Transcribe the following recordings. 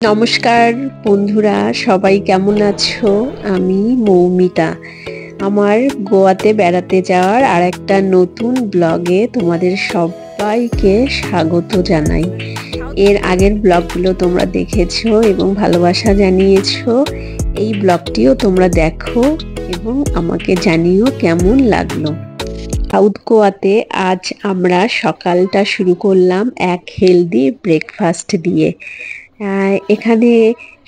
নমস্কার বন্ধুরা, সবাই কেমন আছো? আমি মৌমিতা। আমার গোয়াতে বেড়াতে যাওয়ার আর একটা নতুন ব্লগে তোমাদের সবাইকে স্বাগত জানাই। এর আগের ব্লগগুলো তোমরা দেখেছো এবং ভালোবাসা জানিয়েছো। এই ব্লগটিও তোমরা দেখো এবং আমাকে জানিও কেমন লাগলো। সাউথ গোয়াতে আজ আমরা সকালটা শুরু করলাম এক হেলদি ব্রেকফাস্ট দিয়ে। এখানে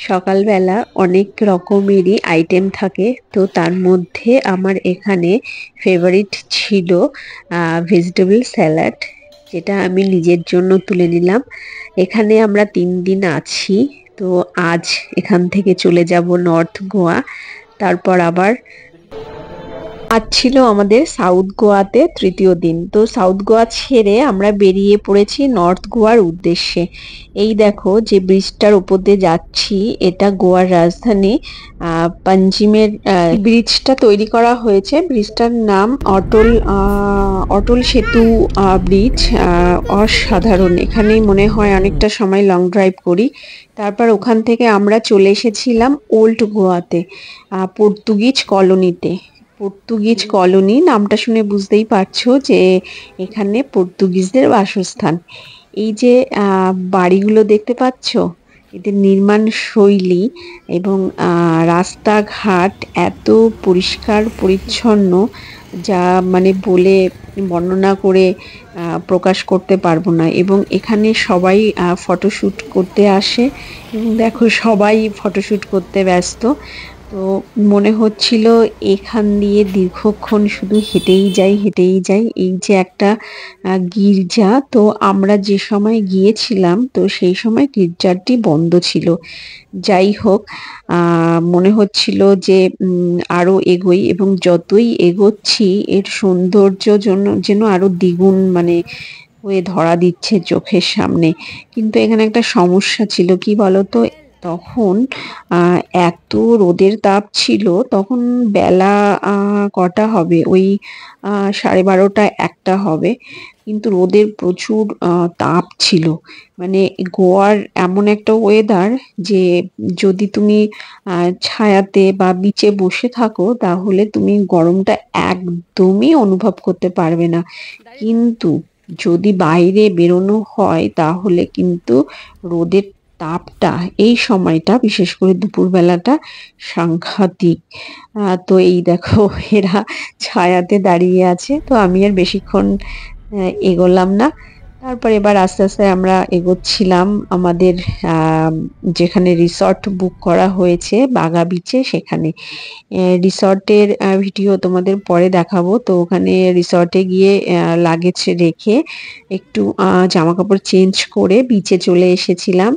সকালবেলা অনেক রকমেরই আইটেম থাকে, তো তার মধ্যে আমার এখানে ফেভারিট ছিল ভেজিটেবল স্যালাড, যেটা আমি নিজের জন্য তুলে নিলাম। এখানে আমরা 3 দিন আছি, তো আজ এখান থেকে চলে যাব নর্থ গোয়া, তারপর আবার আজ ছিল আমাদের সাউথ গোয়াতে তৃতীয় দিন। তো সাউথ গোয়া ছেড়ে আমরা বেরিয়ে পড়েছি নর্থ গোয়ার উদ্দেশ্যে। এই দেখো যে ব্রিজটার উপর দিয়ে যাচ্ছি, এটা গোয়ার রাজধানী পাঞ্জিমের ব্রিজটা তৈরি করা হয়েছে। ব্রিজটার নাম অটল সেতু ব্রিজ। অসাধারণ। এখানেই মনে হয় অনেকটা সময় লং ড্রাইভ করি। তারপর ওখান থেকে আমরা চলে এসেছিলাম ওল্ড গোয়াতে, পর্তুগিজ কলোনিতে। পর্তুগিজ কলোনি নামটা শুনে বুঝতেই পারছো যে এখানে পর্তুগিজদের বাসস্থান। এই যে বাড়িগুলো দেখতে পাচ্ছ, এদের নির্মাণ শৈলী এবং রাস্তাঘাট এত পরিষ্কার পরিচ্ছন্ন, যা মানে বলে বর্ণনা করে প্রকাশ করতে পারবো না। এবং এখানে সবাই ফটোশ্যুট করতে আসে এবং দেখো সবাই ফটোশ্যুট করতে ব্যস্ত। তো মনে হচ্ছিল এখান দিয়ে দীর্ঘক্ষণ শুধু হেঁটেই যাই। এই যে একটা গির্জা, তো আমরা যে সময় গিয়েছিলাম তো সেই সময় গির্জাটি বন্ধ ছিল। যাই হোক, মনে হচ্ছিল যে আরো এগোই, এবং যতই এগোচ্ছি এর সৌন্দর্য যেন আরো দ্বিগুণ মানে হয়ে ধরা দিচ্ছে চোখের সামনে। কিন্তু এখানে একটা সমস্যা ছিল, কি বলতো, তখন এত রোদের তাপ ছিল। তখন বেলা কটা হবে, ওই 12:30 একটা হবে, কিন্তু রোদের প্রচুর তাপ ছিল। মানে গোয়ার এমন একটা ওয়েদার যে যদি তুমি ছায়াতে বা বিচে বসে থাকো তাহলে তুমি গরমটা একদমই অনুভব করতে পারবে না। কিন্তু যদি বাইরে বেরোনো হয় তাহলে কিন্তু রোদের তাপটা এই সময়টা, বিশেষ করে দুপুরবেলাটা, সাংঘাতিক। তো এই দেখো এরা ছায়াতে দাঁড়িয়ে আছে, তো আমি আর বেশিক্ষণ এগোলাম না। তারপর এবার আস্তে আস্তে আমরা এগোচ্ছিলাম আমাদের যেখানে রিসর্ট বুক করা হয়েছে বাগা বিচে, সেখানে। রিসর্টের ভিডিও তোমাদের পরে দেখাবো। তো ওখানে রিসর্টে গিয়ে লাগেজ রেখে একটু জামা কাপড় চেঞ্জ করে বিচে চলে এসেছিলাম,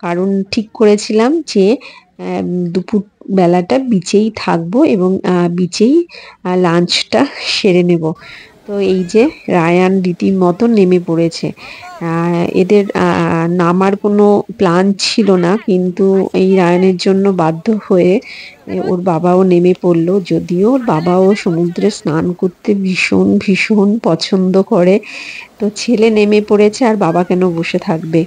কারণ ঠিক করেছিলাম যে দুপুর বেলাটা বিচেই থাকবো এবং বিচেই লাঞ্চটা সেরে নেব। তো এই যে রায়ান রীতিমতো নেমে পড়েছে। এদের নামার কোনো প্ল্যান ছিল না, কিন্তু এই রায়ানের জন্য বাধ্য হয়ে ওর বাবাও নেমে পড়লো। যদিও ওর বাবাও সমুদ্রে স্নান করতে ভীষণ ভীষণ পছন্দ করে, তো ছেলে নেমে পড়েছে আর বাবা কেন বসে থাকবে।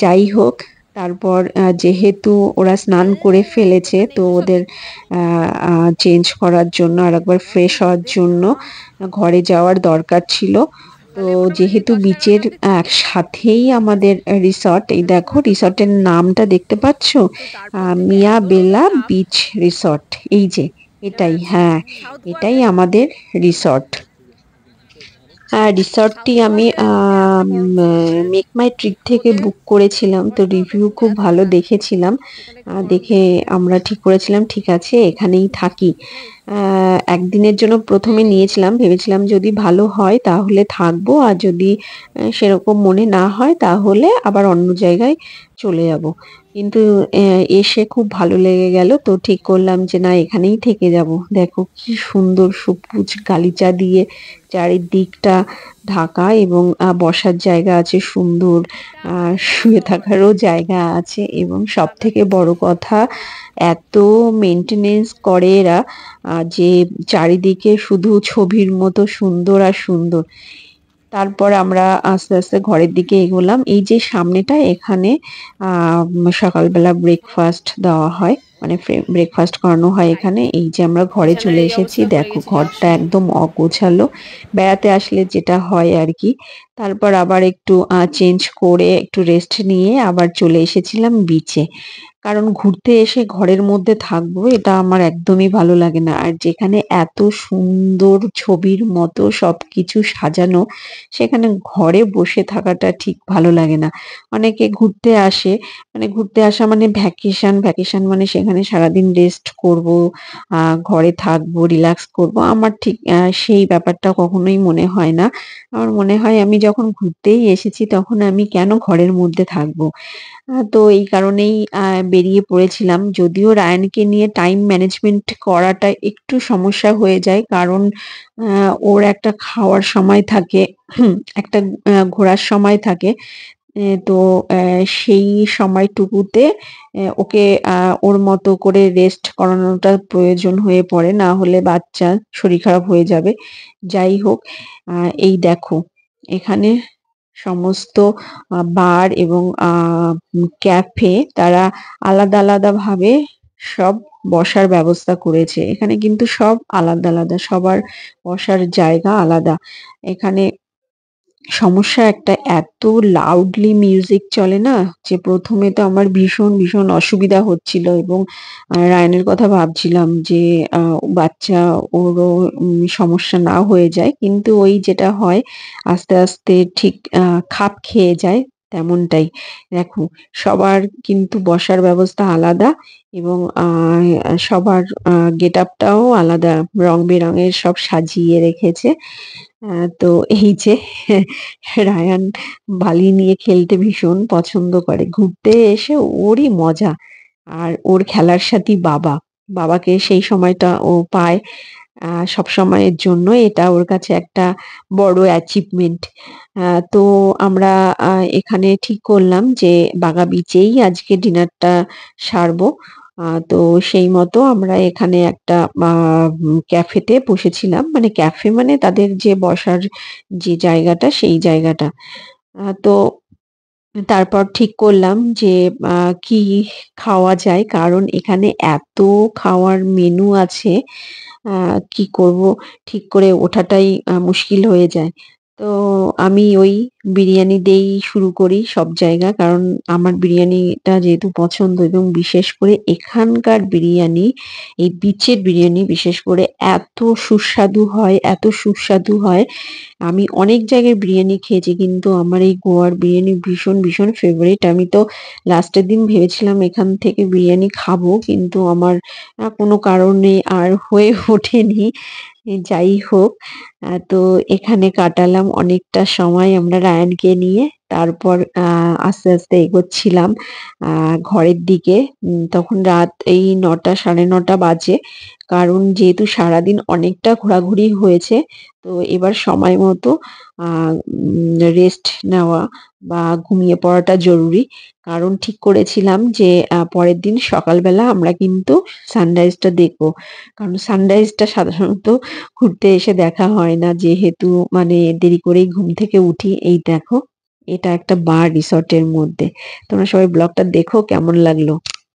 যাই হোক, তারপর যেহেতু ওরা স্নান করে ফেলেছে, তো ওদের চেঞ্জ করার জন্য আর একবার ফ্রেশ হওয়ার জন্য ঘরে যাওয়ার দরকার ছিল। তো যেহেতু বিচের সাথেই আমাদের রিসর্ট, এই দেখো রিসর্টের নামটা দেখতে পাচ্ছ, মিয়া বেলা বিচ রিসর্ট। এই যে এটাই, হ্যাঁ এটাই আমাদের রিসর্ট। রিসর্টটি আমি মেক মাই ট্রিপ থেকে বুক করেছিলাম, তো রিভিউ খুব ভালো দেখেছিলাম। দেখে আমরা ঠিক করেছিলাম ঠিক আছে এখানেই থাকি। একদিনের জন্য প্রথমে নিয়েছিলাম, ভেবেছিলাম যদি ভালো হয় তাহলে থাকবো, আর যদি সেরকম মনে না হয় তাহলে আবার অন্য জায়গায় চলে যাব। কিন্তু এসে খুব ভালো লেগে গেল, তো ঠিক করলাম যে না এখানেই থেকে যাব। দেখো কি সুন্দর সবুজ গালিচা দিয়ে চারিদিকটা ঢাকা, এবং বসার জায়গা আছে সুন্দর, শুয়ে থাকারও জায়গা আছে, এবং সব থেকে বড় কথা এত মেনটেনেন্স করে এরা যে চারিদিকে শুধু ছবির মতো সুন্দর আর সুন্দর। তারপর আমরা আস্তে আস্তে ঘরের দিকে এগোলাম। এই যে সামনেটা, এখানে সকালবেলা ব্রেকফাস্ট দেওয়া হয়, মানে ব্রেকফাস্ট করানো হয় এখানে। এই যে আমরা ঘরে বিছানার চলে এই এসেছি, অবস্থায় পড়ে দেখো গেছি যাওয়ার ঘরটা সময়। একদম অগোছালো, বেড়াতে আসলে যেটা হয় আর কি। তারপর আবার একটু চেঞ্জ করে একটু রেস্ট নিয়ে আবার চলে এসেছিলাম বিচে। কারণ ঘুরতে এসে ঘরের মধ্যে থাকবো এটা আমার একদমই ভালো লাগে না। আর যেখানে এত সুন্দর ছবির মতো সবকিছু সাজানো, সেখানে ঘরে বসে থাকাটা ঠিক ভালো লাগে না। অনেকে ঘুরতে আসে, মানে ঘুরতে আসা মানে ভ্যাকেশন, ভ্যাকেশন মানে সেখানে সারাদিন রেস্ট করব, ঘরে থাকবো, রিল্যাক্স করব। আমার ঠিক সেই ব্যাপারটা কখনোই মনে হয় না। আমার মনে হয় আমি যখন ঘুরতেই এসেছি তখন আমি কেন ঘরের মধ্যে থাকবো? তো এই কারণেই বেরিয়ে পড়েছিলাম। যদিও রায়ানকে নিয়ে টাইম ম্যানেজমেন্ট করাটা একটু সমস্যা হয়ে যায়। কারণ ওর একটা খাওয়ার সময় থাকে, একটা ঘোরার সময় থাকে। তো সেই সময়টুকুতে ওকে ওর মতো করে রেস্ট করানোটা প্রয়োজন হয়ে পড়ে। না হলে বাচ্চার শরীর খারাপ হয়ে যাবে। যাই হোক, এই দেখো এখানে সমস্ত বার এবং ক্যাফে তারা আলাদা আলাদা ভাবে সব বসার ব্যবস্থা করেছে। এখানে কিন্তু সব আলাদা আলাদা, সবার বসার জায়গা আলাদা। এখানে সমস্যা একটা, এত লাউডলি মিউজিক চলে না, যে প্রথমে তো আমার ভীষণ ভীষণ অসুবিধা হচ্ছিল এবং রায়ানের কথা ভাবছিলাম যে বাচ্চা ওরও সমস্যা না হয়ে যায়, কিন্তু ওই যেটা হয় আস্তে আস্তে ঠিক খাপ খেয়ে যায় তেমনটাই। দেখো সবার কিন্তু বসার ব্যবস্থা আলাদা এবং সবার গেট আপটাও আলাদা, রং বেরঙের সব সাজিয়ে রেখেছে। তো এই যে রায়ান বালি নিয়ে খেলতে ভীষণ পছন্দ করে। ঘুরতে এসে ওরই মজা। আর ওর খেলার সাথী বাবা। বাবাকে সেই সময়টা ও পায় সবসময়ের জন্য। এটা ওর কাছে একটা বড় অ্যাচিভমেন্ট। তো আমরা এখানে ঠিক করলাম যে বাগা বিচেই আজকে ডিনারটা সারবো। তো সেই মতো আমরা এখানে একটা ক্যাফেতে বসেছিলাম। মানে ক্যাফে মানে তাদের যে বসার যে জায়গাটা, সেই জায়গাটা। তো তারপর ঠিক করলাম যে কি খাওয়া যায়, কারণ এখানে এত খাওয়ার মেনু আছে, কি করব ঠিক করে ওঠাটাই মুশকিল হয়ে যায়। তো আমি ওই বিরিয়ানি দিয়েই শুরু করি সব জায়গা, কারণ আমার বিরিয়ানিটা যেহেতু পছন্দ এবং বিশেষ করে এখানকার বিরিয়ানি, এই বিচের বিরিয়ানি বিশেষ করে এত সুস্বাদু হয়, এত সুস্বাদু হয়। আমি অনেক জায়গায় বিরিয়ানি খেয়েছি, কিন্তু আমার এই গোয়ার বিরিয়ানি ভীষণ ভীষণ ফেভারিট। আমি তো লাস্টের দিন ভেবেছিলাম এখান থেকে বিরিয়ানি খাবো, কিন্তু আমার কোনো কারণে আর হয়ে ওঠেনি। যাই হোক, তো এখানে কাটালাম অনেকটা সময় আমরা রায়ানকে নিয়ে। তারপর আস্তে আস্তে এগোচ্ছিলাম ঘরের দিকে। তখন রাত এই ৯টা, সাড়ে ৯টা বাজে। কারণ যেহেতু সারাদিন অনেকটা ঘোরাঘুরি হয়েছে, তো এবার সময় মতো রেস্ট নেওয়া বা ঘুমিয়ে পড়াটা জরুরি। কারণ ঠিক করেছিলাম যে পরের দিন সকালবেলা আমরা কিন্তু সানরাইজটা দেখবো। কারণ সানরাইজটা সাধারণত ঘুরতে এসে দেখা হয় না, যেহেতু মানে দেরি করেই ঘুম থেকে উঠি। এই দেখো, এটা একটা বার রিসর্টের মধ্যে। তোমরা সবাই ব্লগটা দেখো কেমন লাগলো।